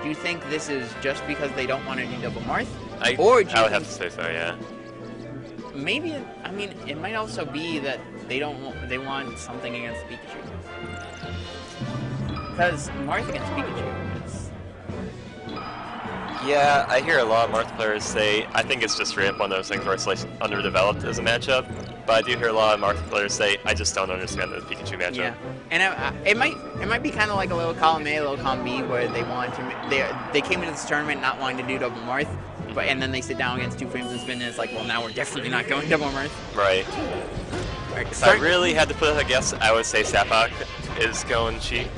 do you think this is just because they don't want to do double Marth? I Or do you would think have to say so, yeah. maybe, I mean, it might also be that they want something against Pikachu. Because Marth against Pikachu is... Yeah, I hear a lot of Marth players say, I think it's just straight up one of those things where it's like underdeveloped as a matchup, but I do hear a lot of Marth players say, I just don't understand the Pikachu matchup. Yeah, and it might be kind of like a little column A, a little column B, where they want to, they came into this tournament not wanting to do double Marth, but and then they sit down against 2Frames and Spin, and it's like, well, now we're definitely not going double Marth. Right. Right, If I really had to put a guess, I would say Sapoc is going Sheik.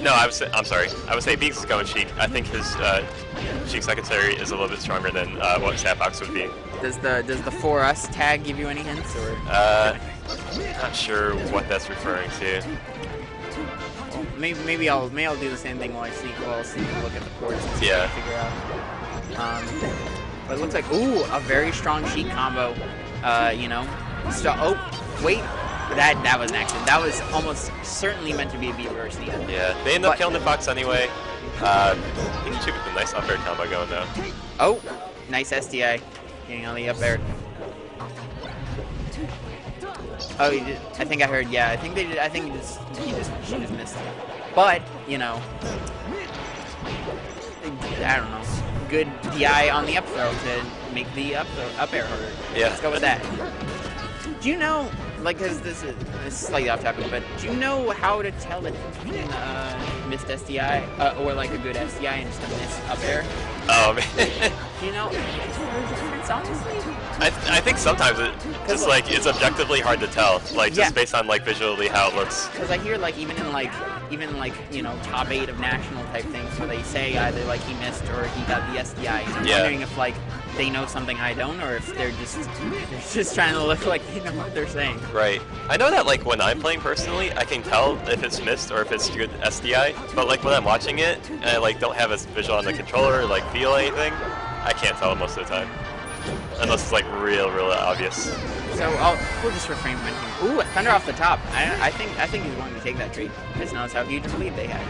No, I'm sorry. I would say Beegs is going Sheik. I think his Sheik secondary is a little bit stronger than what Sapoc's would be. Does the For Us tag give you any hints, or? Not sure what that's referring to. Maybe I'll do the same thing while I look at the ports and see what I figure out. But it looks like a very strong Sheik combo. You know. So wait. That was an accident. That was almost certainly meant to be a B reverse needle. Yeah, they end up killing the Fox anyway. Pikachu with a nice up air combo going though. Oh, nice SDI. Getting on the up air. Oh, he did, I think I heard. Yeah, I think they did. I think she just missed it. But you know, I don't know. Good DI on the up throw to make the up air harder. Yeah. Let's go with that. Do you know? Like, because this is slightly off topic, but do you know how to tell the difference between missed SDI or like a good SDI and just a missed up air? Oh man. Do you know? Is there a difference, honestly? I think sometimes it's it's objectively hard to tell, like just based on like visually how it looks. Because I hear like even you know top 8 of national type things where they say either like he missed or he got the SDI. And I'm wondering if like they know something I don't, or if they're just trying to look like they know what they're saying. Right. I know that like when I'm playing personally, I can tell if it's missed or if it's good SDI. But like when I'm watching it and I like don't have a visual on the controller or like feel anything, I can't tell most of the time. Unless it's like real obvious. So we'll just refrain from mentioning. Ooh, a Thunder off the top. I think he's going to take that trade. Just notice how huge a lead they had.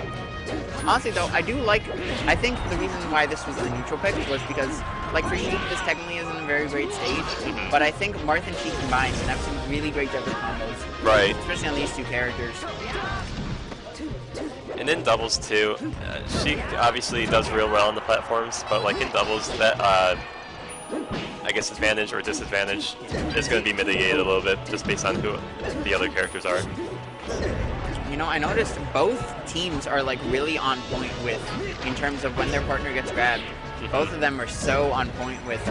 Honestly though, I think the reason why this was the neutral pick was because, like for Sheik, this technically isn't a very great stage, but I think Marth and Sheik combined can have some really great jumper combos. Right. Especially on these two characters. And in doubles too, Sheik obviously does real well on the platforms, but like in doubles, that I guess advantage or disadvantage is going to be mitigated a little bit just based on who the other characters are. You know, I noticed both teams are like really on point in terms of when their partner gets grabbed. Both of them are so on point with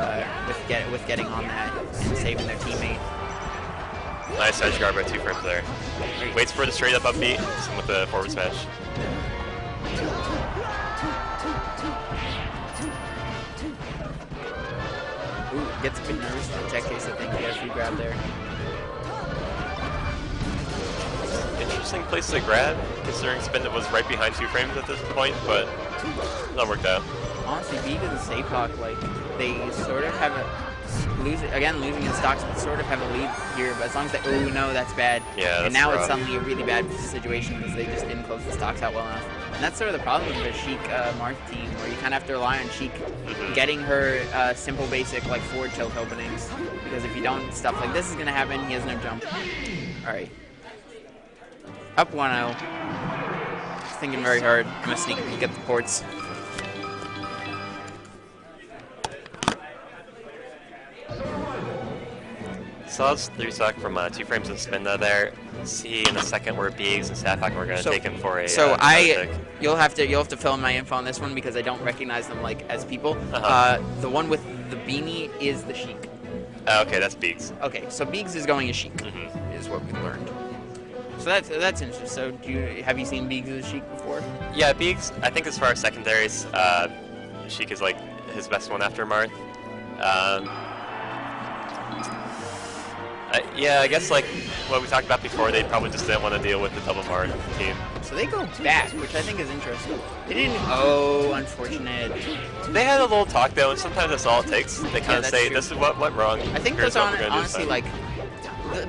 getting on that and saving their teammate. Nice edge guard by 2Frames there. Waits for the straight up upbeat with the forward smash. Ooh, gets a bit nervous in the tech case. I think he has re-grab there. Interesting place to grab, considering Sp1nda was right behind 2Frames at this point, but that worked out. Honestly, Beegs and Sapoc, like, they sort of have losing in stocks, but sort of have a lead here, but as long as they, oh no, that's bad. Yeah, and now it's suddenly a really bad situation because they just didn't close the stocks out well enough. And that's sort of the problem with the Sheik Marth team, where you kind of have to rely on Sheik getting her simple, basic, like, forward tilt openings, because if you don't, stuff like this is going to happen. He has no jump. Alright. Up 1-0. Thinking very hard. I'm going to sneak peek at the ports. So that's 3-stock from 2Frames and Sp1nda there. See in a second where Beegs and Sapoc we're gonna take him for a. So you'll have to fill in my info on this one because I don't recognize them like as people. The one with the beanie is the Sheik. Okay, that's Beegs. Okay, so Beegs is going as Sheik, is what we learned. So that's interesting. So have you seen Beegs as Sheik before? Yeah, Beegs. I think as far as secondaries, Sheik is like his best one after Marth. Yeah, I guess like what we talked about before, they probably just didn't want to deal with the double Marth team. So they go back, which I think is interesting. They didn't. Oh, unfortunate. They had a little talk though, and sometimes that's all it takes. They kind of say, true. "This is what went wrong." I think those honestly like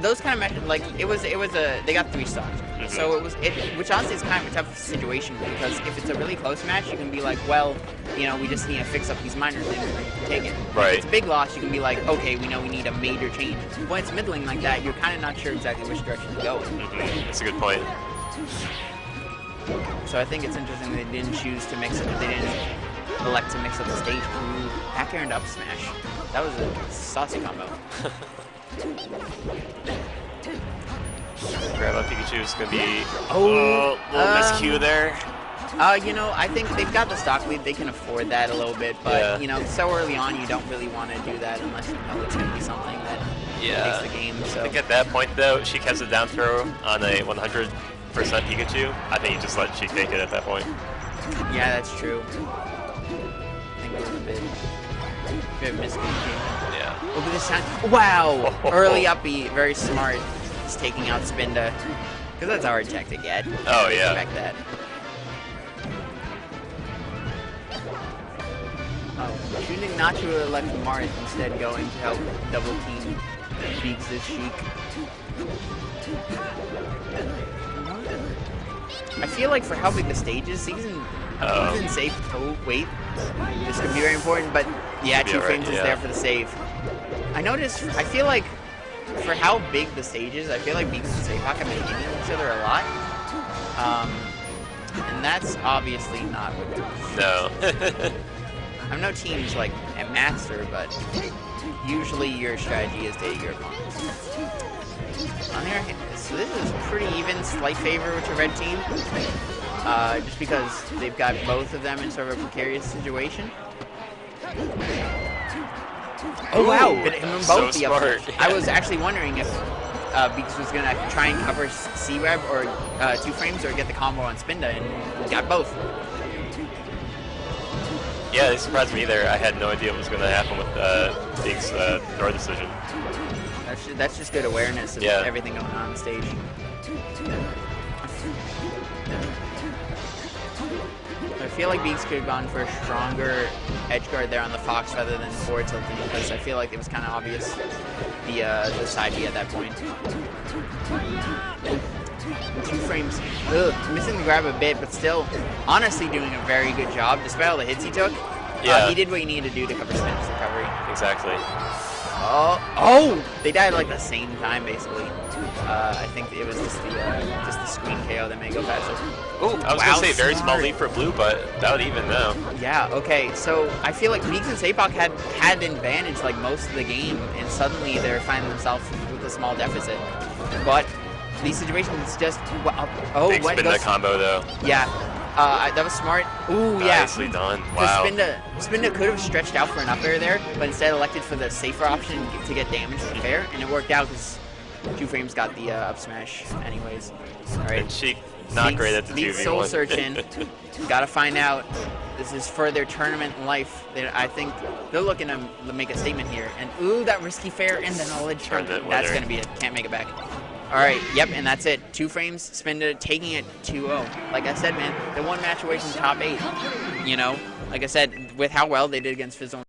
those kind of matches. Like it was they got 3 stocks. So which honestly is kind of a tough situation, because if it's a really close match, you can be like, well, you know, we just need to fix up these minor things and you can take it. Right. If it's a big loss, you can be like, okay, we know we need a major change. When it's middling like that, you're kind of not sure exactly which direction to go. That's a good point. So I think it's interesting they didn't choose to mix it. They didn't elect to mix up the stage. Ooh, back air and up smash. That was a saucy combo. Grab up Pikachu is going to be little miscue there. You know, I think they've got the stock lead. They can afford that a little bit, but you know, so early on, you don't really want to do that unless you know it's going to be something that takes the game. So I think at that point, though, Sheik has a down throw on a 100% Pikachu. I think you just let Sheik take it at that point. Yeah, that's true. I think it was a bit of miscommunication. Yeah. Look at this time. Wow! Early up B, very smart. Just taking out Sp1nda. Because that's a hard tech to get. Oh, yeah. Expect that. Oh, choosing not to elect Marth, instead going to help double team Beegs this Sheik. I feel like for how big the stage is, season safe. Oh, wait. This could be very important, but yeah, 2Framez is there for the save. I feel like for how big the stage is, I feel like Beegs and Sapoc have been hitting each other a lot. And that's obviously not what it is. No. I know teams like at Master, but usually your strategy is to hit your opponents. On the other hand, so this is pretty even, slight favor with your red team. Just because they've got both of them in sort of a precarious situation. Oh wow, hit him both so the smart. up. I was actually wondering if Beegs was going to try and cover C-Web or 2Framez or get the combo on Sp1nda, and got both. Yeah, they surprised me there. I had no idea what was going to happen with Beegs' throw decision. That's just good awareness of everything going on the stage. I feel like Beegs could have gone for a stronger edge guard there on the Fox rather than forward tilting, because I feel like it was kind of obvious the side B at that point. 2Framez, missing the grab a bit, but still honestly doing a very good job despite all the hits he took. He did what he needed to do to cover Sp1nda's recovery. Exactly. Oh! They died like the same time, basically. I think it was just the screen KO that made it go faster. Oh, I was going to say very small lead for blue, but that would even though. Yeah, okay. So I feel like Beegs and Sapoc had an advantage like most of the game, and suddenly they're finding themselves with a small deficit. But these situations just... Big Sp1nda combo, though. Yeah. That was smart. Ooh, yeah. Nicely done. Wow. Sp1nda could have stretched out for an up air there, but instead elected for the safer option to get damage from fair, and it worked out because 2Framez got the up smash anyways. All right. And Sheik, not great at the 2v1. Soul searching. Gotta find out. This is for their tournament life. I think they're looking to make a statement here. And ooh, that risky fair and the knowledge. That's gonna be it. Can't make it back. All right, yep, and that's it. 2Framez, Sp1nda taking it 2-0. Like I said, man, they're one match away from top 8. You know, like I said, with how well they did against Fizzle.